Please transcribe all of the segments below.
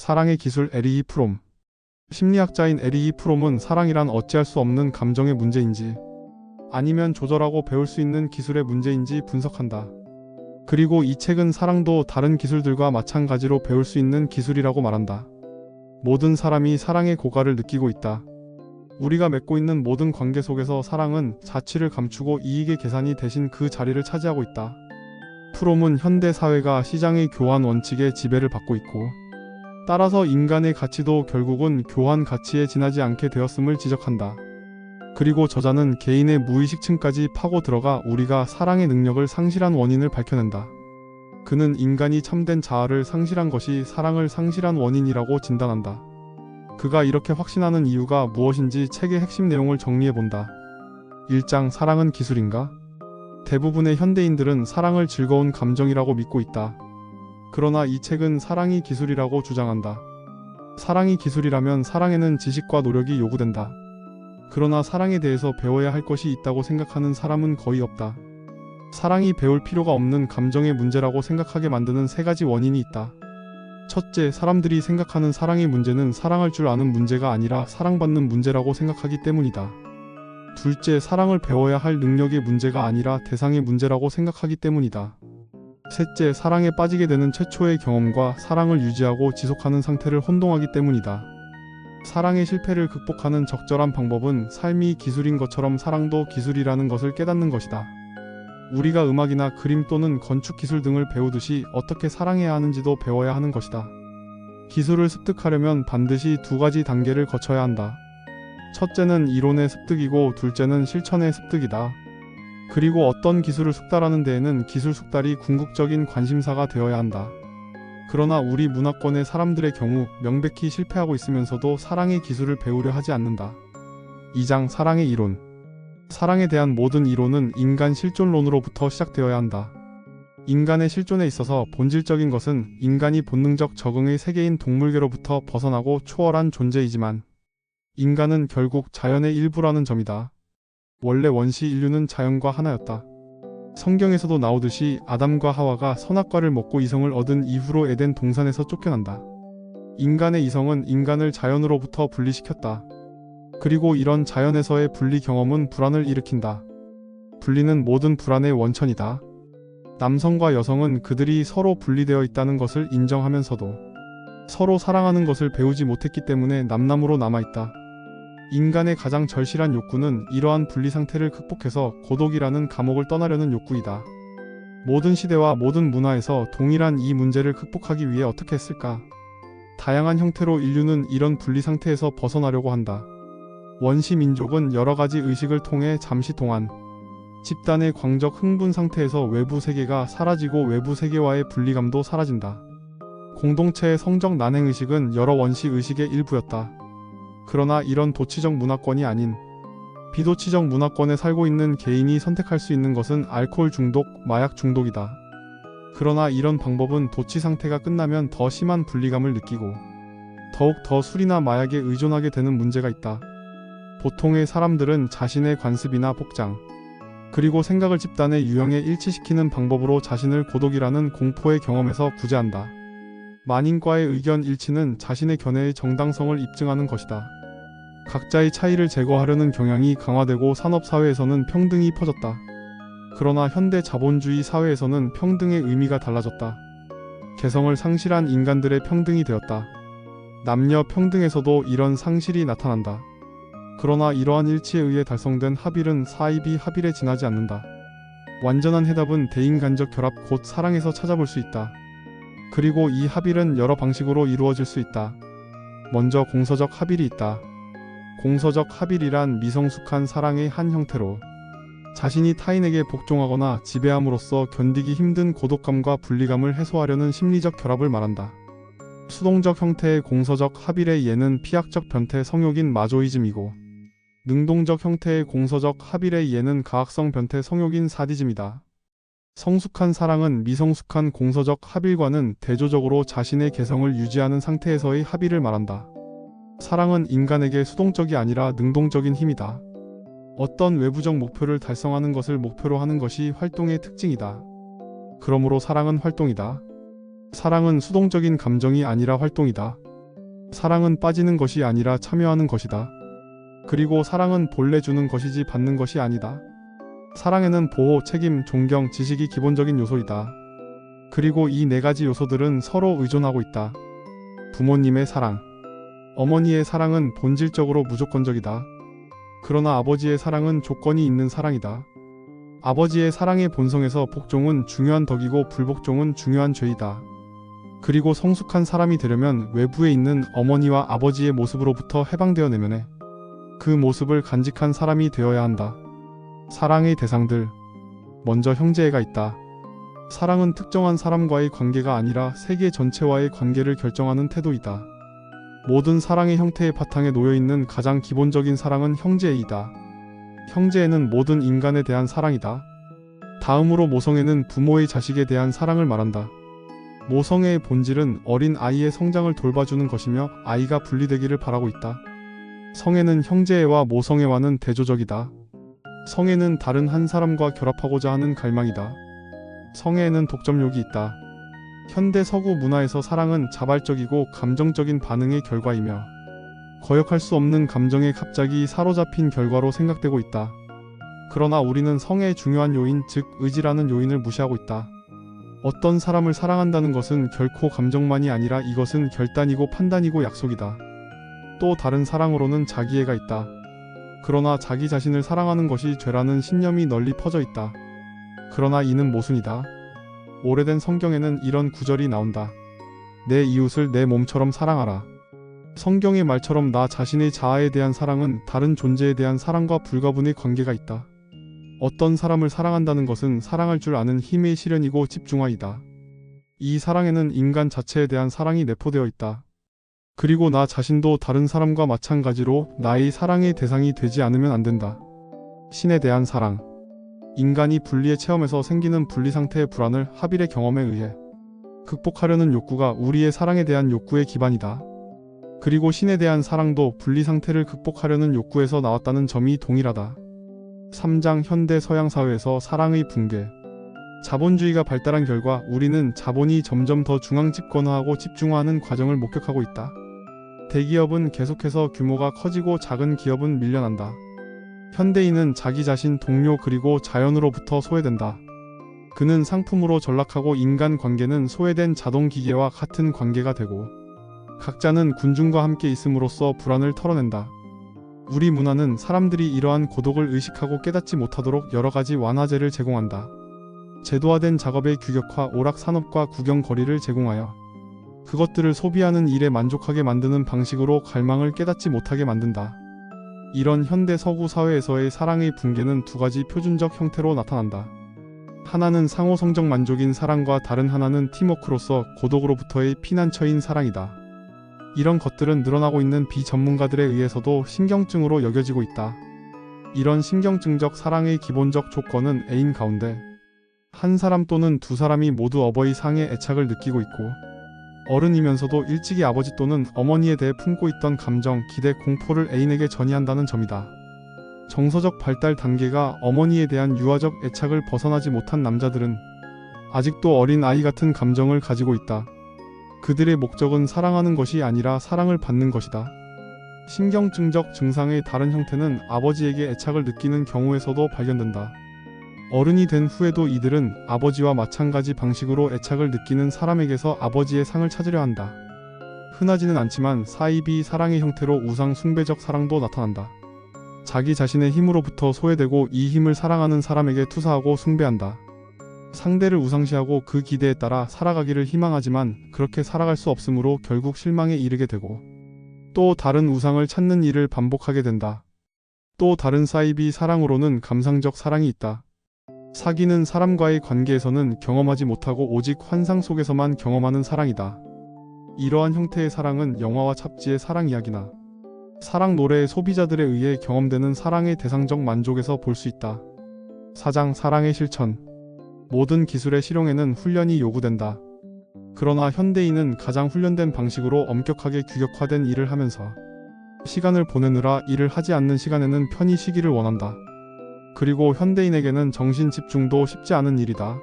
사랑의 기술 에리히 프롬. 심리학자인 에리히 프롬은 사랑이란 어찌할 수 없는 감정의 문제인지 아니면 조절하고 배울 수 있는 기술의 문제인지 분석한다. 그리고 이 책은 사랑도 다른 기술들과 마찬가지로 배울 수 있는 기술이라고 말한다. 모든 사람이 사랑의 고갈을 느끼고 있다. 우리가 맺고 있는 모든 관계 속에서 사랑은 자취를 감추고 이익의 계산이 대신 그 자리를 차지하고 있다. 프롬은 현대 사회가 시장의 교환 원칙에 지배를 받고 있고 따라서 인간의 가치도 결국은 교환 가치에 지나지 않게 되었음을 지적한다. 그리고 저자는 개인의 무의식층까지 파고 들어가 우리가 사랑의 능력을 상실한 원인을 밝혀낸다. 그는 인간이 참된 자아를 상실한 것이 사랑을 상실한 원인이라고 진단한다. 그가 이렇게 확신하는 이유가 무엇인지 책의 핵심 내용을 정리해본다. 1장 사랑은 기술인가? 대부분의 현대인들은 사랑을 즐거운 감정이라고 믿고 있다. 그러나 이 책은 사랑이 기술이라고 주장한다. 사랑이 기술이라면 사랑에는 지식과 노력이 요구된다. 그러나 사랑에 대해서 배워야 할 것이 있다고 생각하는 사람은 거의 없다. 사랑이 배울 필요가 없는 감정의 문제라고 생각하게 만드는 세 가지 원인이 있다. 첫째, 사람들이 생각하는 사랑의 문제는 사랑할 줄 아는 문제가 아니라 사랑받는 문제라고 생각하기 때문이다. 둘째, 사랑을 배워야 할 능력의 문제가 아니라 대상의 문제라고 생각하기 때문이다. 셋째, 사랑에 빠지게 되는 최초의 경험과 사랑을 유지하고 지속하는 상태를 혼동하기 때문이다. 사랑의 실패를 극복하는 적절한 방법은 삶이 기술인 것처럼 사랑도 기술이라는 것을 깨닫는 것이다. 우리가 음악이나 그림 또는 건축 기술 등을 배우듯이 어떻게 사랑해야 하는지도 배워야 하는 것이다. 기술을 습득하려면 반드시 두 가지 단계를 거쳐야 한다. 첫째는 이론의 습득이고 둘째는 실천의 습득이다. 그리고 어떤 기술을 숙달하는 데에는 기술 숙달이 궁극적인 관심사가 되어야 한다. 그러나 우리 문화권의 사람들의 경우 명백히 실패하고 있으면서도 사랑의 기술을 배우려 하지 않는다. 2장 사랑의 이론. 사랑에 대한 모든 이론은 인간 실존론으로부터 시작되어야 한다. 인간의 실존에 있어서 본질적인 것은 인간이 본능적 적응의 세계인 동물계로부터 벗어나고 초월한 존재이지만 인간은 결국 자연의 일부라는 점이다. 원래 원시 인류는 자연과 하나였다. 성경에서도 나오듯이 아담과 하와가 선악과를 먹고 이성을 얻은 이후로 에덴 동산에서 쫓겨난다. 인간의 이성은 인간을 자연으로부터 분리시켰다. 그리고 이런 자연에서의 분리 경험은 불안을 일으킨다. 분리는 모든 불안의 원천이다. 남성과 여성은 그들이 서로 분리되어 있다는 것을 인정하면서도 서로 사랑하는 것을 배우지 못했기 때문에 남남으로 남아있다. 인간의 가장 절실한 욕구는 이러한 분리 상태를 극복해서 고독이라는 감옥을 떠나려는 욕구이다. 모든 시대와 모든 문화에서 동일한 이 문제를 극복하기 위해 어떻게 했을까? 다양한 형태로 인류는 이런 분리 상태에서 벗어나려고 한다. 원시 민족은 여러 가지 의식을 통해 잠시 동안 집단의 광적 흥분 상태에서 외부 세계가 사라지고 외부 세계와의 분리감도 사라진다. 공동체의 성적 난행의식은 여러 원시 의식의 일부였다. 그러나 이런 도치적 문화권이 아닌 비도치적 문화권에 살고 있는 개인이 선택할 수 있는 것은 알코올 중독, 마약 중독이다. 그러나 이런 방법은 도치 상태가 끝나면 더 심한 분리감을 느끼고 더욱 더 술이나 마약에 의존하게 되는 문제가 있다. 보통의 사람들은 자신의 관습이나 복장, 그리고 생각을 집단의 유형에 일치시키는 방법으로 자신을 고독이라는 공포의 경험에서 구제한다. 만인과의 의견 일치는 자신의 견해의 정당성을 입증하는 것이다. 각자의 차이를 제거하려는 경향이 강화되고 산업사회에서는 평등이 퍼졌다. 그러나 현대 자본주의 사회에서는 평등의 의미가 달라졌다. 개성을 상실한 인간들의 평등이 되었다. 남녀 평등에서도 이런 상실이 나타난다. 그러나 이러한 일치에 의해 달성된 합일은 사이비 합일에 지나지 않는다. 완전한 해답은 대인간적 결합 곧 사랑에서 찾아볼 수 있다. 그리고 이 합일은 여러 방식으로 이루어질 수 있다. 먼저 공서적 합일이 있다. 공서적 합일이란 미성숙한 사랑의 한 형태로 자신이 타인에게 복종하거나 지배함으로써 견디기 힘든 고독감과 분리감을 해소하려는 심리적 결합을 말한다. 수동적 형태의 공서적 합일의 예는 피약적 변태 성욕인 마조이즘이고 능동적 형태의 공서적 합일의 예는 가학성 변태 성욕인 사디즘이다. 성숙한 사랑은 미성숙한 공서적 합일과는 대조적으로 자신의 개성을 유지하는 상태에서의 합일을 말한다. 사랑은 인간에게 수동적이 아니라 능동적인 힘이다. 어떤 외부적 목표를 달성하는 것을 목표로 하는 것이 활동의 특징이다. 그러므로 사랑은 활동이다. 사랑은 수동적인 감정이 아니라 활동이다. 사랑은 빠지는 것이 아니라 참여하는 것이다. 그리고 사랑은 본래 주는 것이지 받는 것이 아니다. 사랑에는 보호, 책임, 존경, 지식이 기본적인 요소이다. 그리고 이 네 가지 요소들은 서로 의존하고 있다. 부모님의 사랑. 어머니의 사랑은 본질적으로 무조건적이다. 그러나 아버지의 사랑은 조건이 있는 사랑이다. 아버지의 사랑의 본성에서 복종은 중요한 덕이고 불복종은 중요한 죄이다. 그리고 성숙한 사람이 되려면 외부에 있는 어머니와 아버지의 모습으로부터 해방되어 내면에 그 모습을 간직한 사람이 되어야 한다. 사랑의 대상들. 먼저 형제애가 있다. 사랑은 특정한 사람과의 관계가 아니라 세계 전체와의 관계를 결정하는 태도이다. 모든 사랑의 형태의 바탕에 놓여있는 가장 기본적인 사랑은 형제애이다. 형제애는 모든 인간에 대한 사랑이다. 다음으로 모성애는 부모의 자식에 대한 사랑을 말한다. 모성애의 본질은 어린 아이의 성장을 돌봐주는 것이며 아이가 분리되기를 바라고 있다. 성애는 형제애와 모성애와는 대조적이다. 성애는 다른 한 사람과 결합하고자 하는 갈망이다. 성애에는 독점욕이 있다. 현대 서구 문화에서 사랑은 자발적이고 감정적인 반응의 결과이며 거역할 수 없는 감정에 갑자기 사로잡힌 결과로 생각되고 있다. 그러나 우리는 성애의 중요한 요인, 즉 의지라는 요인을 무시하고 있다. 어떤 사람을 사랑한다는 것은 결코 감정만이 아니라 이것은 결단이고 판단이고 약속이다. 또 다른 사랑으로는 자기애가 있다. 그러나 자기 자신을 사랑하는 것이 죄라는 신념이 널리 퍼져 있다. 그러나 이는 모순이다. 오래된 성경에는 이런 구절이 나온다. 내 이웃을 내 몸처럼 사랑하라. 성경의 말처럼 나 자신의 자아에 대한 사랑은 다른 존재에 대한 사랑과 불가분의 관계가 있다. 어떤 사람을 사랑한다는 것은 사랑할 줄 아는 힘의 실현이고 집중화이다. 이 사랑에는 인간 자체에 대한 사랑이 내포되어 있다. 그리고 나 자신도 다른 사람과 마찬가지로 나의 사랑의 대상이 되지 않으면 안 된다. 신에 대한 사랑. 인간이 분리의 체험에서 생기는 분리 상태의 불안을 하빌의 경험에 의해 극복하려는 욕구가 우리의 사랑에 대한 욕구의 기반이다. 그리고 신에 대한 사랑도 분리 상태를 극복하려는 욕구에서 나왔다는 점이 동일하다. 3장 현대 서양 사회에서 사랑의 붕괴. 자본주의가 발달한 결과 우리는 자본이 점점 더 중앙 집권화하고 집중화하는 과정을 목격하고 있다. 대기업은 계속해서 규모가 커지고 작은 기업은 밀려난다. 현대인은 자기 자신, 동료 그리고 자연으로부터 소외된다. 그는 상품으로 전락하고 인간관계는 소외된 자동기계와 같은 관계가 되고 각자는 군중과 함께 있음으로써 불안을 털어낸다. 우리 문화는 사람들이 이러한 고독을 의식하고 깨닫지 못하도록 여러가지 완화제를 제공한다. 제도화된 작업의 규격화, 오락산업과 구경거리를 제공하여 그것들을 소비하는 일에 만족하게 만드는 방식으로 갈망을 깨닫지 못하게 만든다. 이런 현대 서구 사회에서의 사랑의 붕괴는 두 가지 표준적 형태로 나타난다. 하나는 상호 성적 만족인 사랑과 다른 하나는 팀워크로서 고독으로부터의 피난처인 사랑이다. 이런 것들은 늘어나고 있는 비전문가들에 의해서도 신경증으로 여겨지고 있다. 이런 신경증적 사랑의 기본적 조건은 애인 가운데 한 사람 또는 두 사람이 모두 어버이 상의 애착을 느끼고 있고 어른이면서도 일찍이 아버지 또는 어머니에 대해 품고 있던 감정, 기대, 공포를 애인에게 전이한다는 점이다. 정서적 발달 단계가 어머니에 대한 유아적 애착을 벗어나지 못한 남자들은 아직도 어린 아이 같은 감정을 가지고 있다. 그들의 목적은 사랑하는 것이 아니라 사랑을 받는 것이다. 신경증적 증상의 다른 형태는 아버지에게 애착을 느끼는 경우에서도 발견된다. 어른이 된 후에도 이들은 아버지와 마찬가지 방식으로 애착을 느끼는 사람에게서 아버지의 상을 찾으려 한다. 흔하지는 않지만 사이비 사랑의 형태로 우상 숭배적 사랑도 나타난다. 자기 자신의 힘으로부터 소외되고 이 힘을 사랑하는 사람에게 투사하고 숭배한다. 상대를 우상시하고 그 기대에 따라 살아가기를 희망하지만 그렇게 살아갈 수 없으므로 결국 실망에 이르게 되고 또 다른 우상을 찾는 일을 반복하게 된다. 또 다른 사이비 사랑으로는 감상적 사랑이 있다. 사귀는 사람과의 관계에서는 경험하지 못하고 오직 환상 속에서만 경험하는 사랑이다. 이러한 형태의 사랑은 영화와 잡지의 사랑 이야기나 사랑 노래의 소비자들에 의해 경험되는 사랑의 대상적 만족에서 볼 수 있다. 4장 사랑의 실천. 모든 기술의 실용에는 훈련이 요구된다. 그러나 현대인은 가장 훈련된 방식으로 엄격하게 규격화된 일을 하면서 시간을 보내느라 일을 하지 않는 시간에는 편히 쉬기를 원한다. 그리고 현대인에게는 정신 집중도 쉽지 않은 일이다.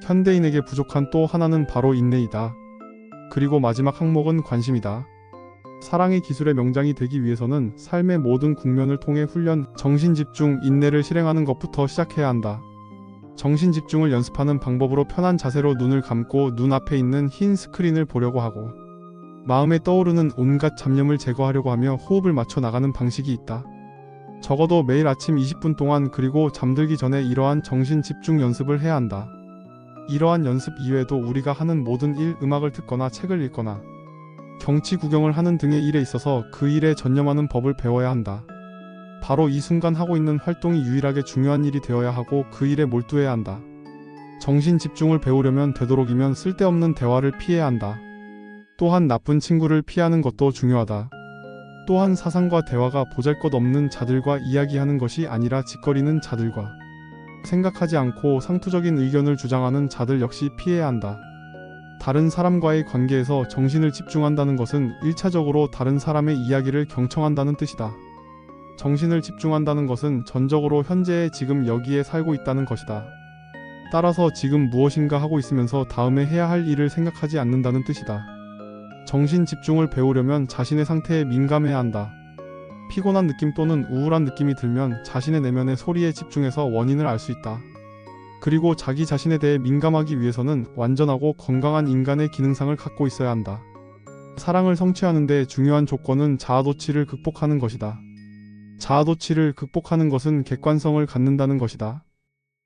현대인에게 부족한 또 하나는 바로 인내이다. 그리고 마지막 항목은 관심이다. 사랑의 기술의 명장이 되기 위해서는 삶의 모든 국면을 통해 훈련, 정신 집중, 인내를 실행하는 것부터 시작해야 한다. 정신 집중을 연습하는 방법으로 편한 자세로 눈을 감고 눈 앞에 있는 흰 스크린을 보려고 하고 마음에 떠오르는 온갖 잡념을 제거하려고 하며 호흡을 맞춰 나가는 방식이 있다. 적어도 매일 아침 20분 동안 그리고 잠들기 전에 이러한 정신 집중 연습을 해야 한다. 이러한 연습 이외에도 우리가 하는 모든 일, 음악을 듣거나 책을 읽거나 경치 구경을 하는 등의 일에 있어서 그 일에 전념하는 법을 배워야 한다. 바로 이 순간 하고 있는 활동이 유일하게 중요한 일이 되어야 하고 그 일에 몰두해야 한다. 정신 집중을 배우려면 되도록이면 쓸데없는 대화를 피해야 한다. 또한 나쁜 친구를 피하는 것도 중요하다. 또한 사상과 대화가 보잘것없는 자들과 이야기하는 것이 아니라 짓거리는 자들과 생각하지 않고 상투적인 의견을 주장하는 자들 역시 피해야 한다. 다른 사람과의 관계에서 정신을 집중한다는 것은 1차적으로 다른 사람의 이야기를 경청한다는 뜻이다. 정신을 집중한다는 것은 전적으로 현재의 지금 여기에 살고 있다는 것이다. 따라서 지금 무엇인가 하고 있으면서 다음에 해야 할 일을 생각하지 않는다는 뜻이다. 정신 집중을 배우려면 자신의 상태에 민감해야 한다. 피곤한 느낌 또는 우울한 느낌이 들면 자신의 내면의 소리에 집중해서 원인을 알 수 있다. 그리고 자기 자신에 대해 민감하기 위해서는 완전하고 건강한 인간의 기능상을 갖고 있어야 한다. 사랑을 성취하는 데 중요한 조건은 자아도취를 극복하는 것이다. 자아도취를 극복하는 것은 객관성을 갖는다는 것이다.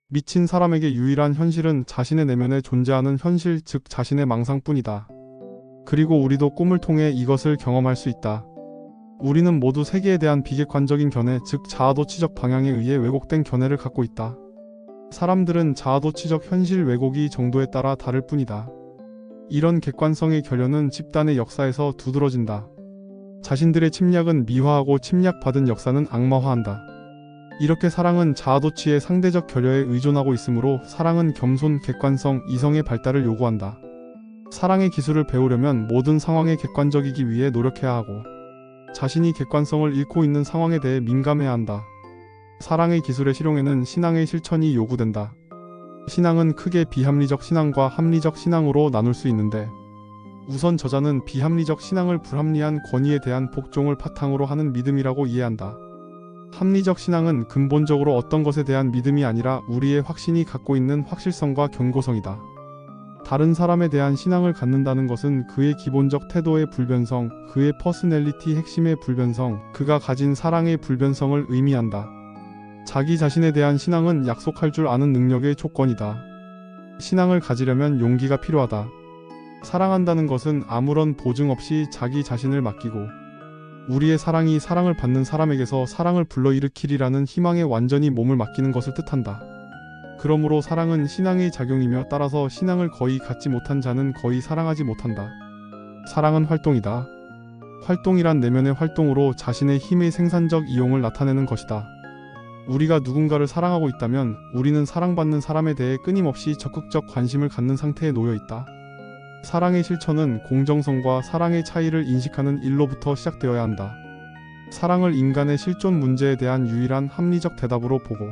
미친 사람에게 유일한 현실은 자신의 내면에 존재하는 현실, 즉 자신의 망상뿐이다. 그리고 우리도 꿈을 통해 이것을 경험할 수 있다. 우리는 모두 세계에 대한 비객관적인 견해, 즉 자아도취적 방향에 의해 왜곡된 견해를 갖고 있다. 사람들은 자아도취적 현실 왜곡이 정도에 따라 다를 뿐이다. 이런 객관성의 결여는 집단의 역사에서 두드러진다. 자신들의 침략은 미화하고 침략받은 역사는 악마화한다. 이렇게 사랑은 자아도취의 상대적 결여에 의존하고 있으므로 사랑은 겸손, 객관성, 이성의 발달을 요구한다. 사랑의 기술을 배우려면 모든 상황에 객관적이기 위해 노력해야 하고 자신이 객관성을 잃고 있는 상황에 대해 민감해야 한다. 사랑의 기술의 실용에는 신앙의 실천이 요구된다. 신앙은 크게 비합리적 신앙과 합리적 신앙으로 나눌 수 있는데 우선 저자는 비합리적 신앙을 불합리한 권위에 대한 복종을 바탕으로 하는 믿음이라고 이해한다. 합리적 신앙은 근본적으로 어떤 것에 대한 믿음이 아니라 우리의 확신이 갖고 있는 확실성과 견고성이다. 다른 사람에 대한 신앙을 갖는다는 것은 그의 기본적 태도의 불변성, 그의 퍼스널리티 핵심의 불변성, 그가 가진 사랑의 불변성을 의미한다. 자기 자신에 대한 신앙은 약속할 줄 아는 능력의 조건이다. 신앙을 가지려면 용기가 필요하다. 사랑한다는 것은 아무런 보증 없이 자기 자신을 맡기고 우리의 사랑이 사랑을 받는 사람에게서 사랑을 불러일으키리라는 희망에 완전히 몸을 맡기는 것을 뜻한다. 그러므로 사랑은 신앙의 작용이며 따라서 신앙을 거의 갖지 못한 자는 거의 사랑하지 못한다. 사랑은 활동이다. 활동이란 내면의 활동으로 자신의 힘의 생산적 이용을 나타내는 것이다. 우리가 누군가를 사랑하고 있다면 우리는 사랑받는 사람에 대해 끊임없이 적극적 관심을 갖는 상태에 놓여 있다. 사랑의 실천은 공정성과 사랑의 차이를 인식하는 일로부터 시작되어야 한다. 사랑을 인간의 실존 문제에 대한 유일한 합리적 대답으로 보고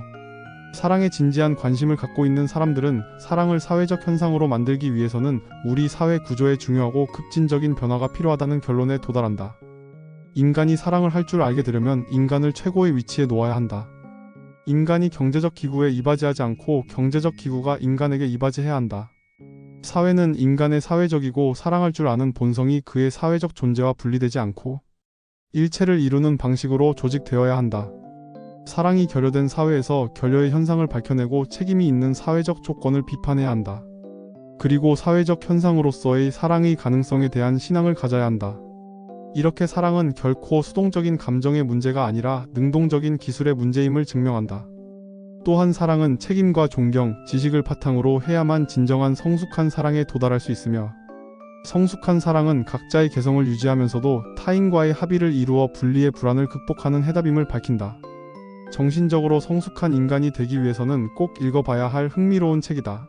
사랑에 진지한 관심을 갖고 있는 사람들은 사랑을 사회적 현상으로 만들기 위해서는 우리 사회 구조에 중요하고 급진적인 변화가 필요하다는 결론에 도달한다. 인간이 사랑을 할 줄 알게 되려면 인간을 최고의 위치에 놓아야 한다. 인간이 경제적 기구에 이바지하지 않고 경제적 기구가 인간에게 이바지해야 한다. 사회는 인간의 사회적이고 사랑할 줄 아는 본성이 그의 사회적 존재와 분리되지 않고 일체를 이루는 방식으로 조직되어야 한다. 사랑이 결여된 사회에서 결여의 현상을 밝혀내고 책임이 있는 사회적 조건을 비판해야 한다. 그리고 사회적 현상으로서의 사랑의 가능성에 대한 신앙을 가져야 한다. 이렇게 사랑은 결코 수동적인 감정의 문제가 아니라 능동적인 기술의 문제임을 증명한다. 또한 사랑은 책임과 존경, 지식을 바탕으로 해야만 진정한 성숙한 사랑에 도달할 수 있으며 성숙한 사랑은 각자의 개성을 유지하면서도 타인과의 합의를 이루어 분리의 불안을 극복하는 해답임을 밝힌다. 정신적으로 성숙한 인간이 되기 위해서는 꼭 읽어봐야 할 흥미로운 책이다.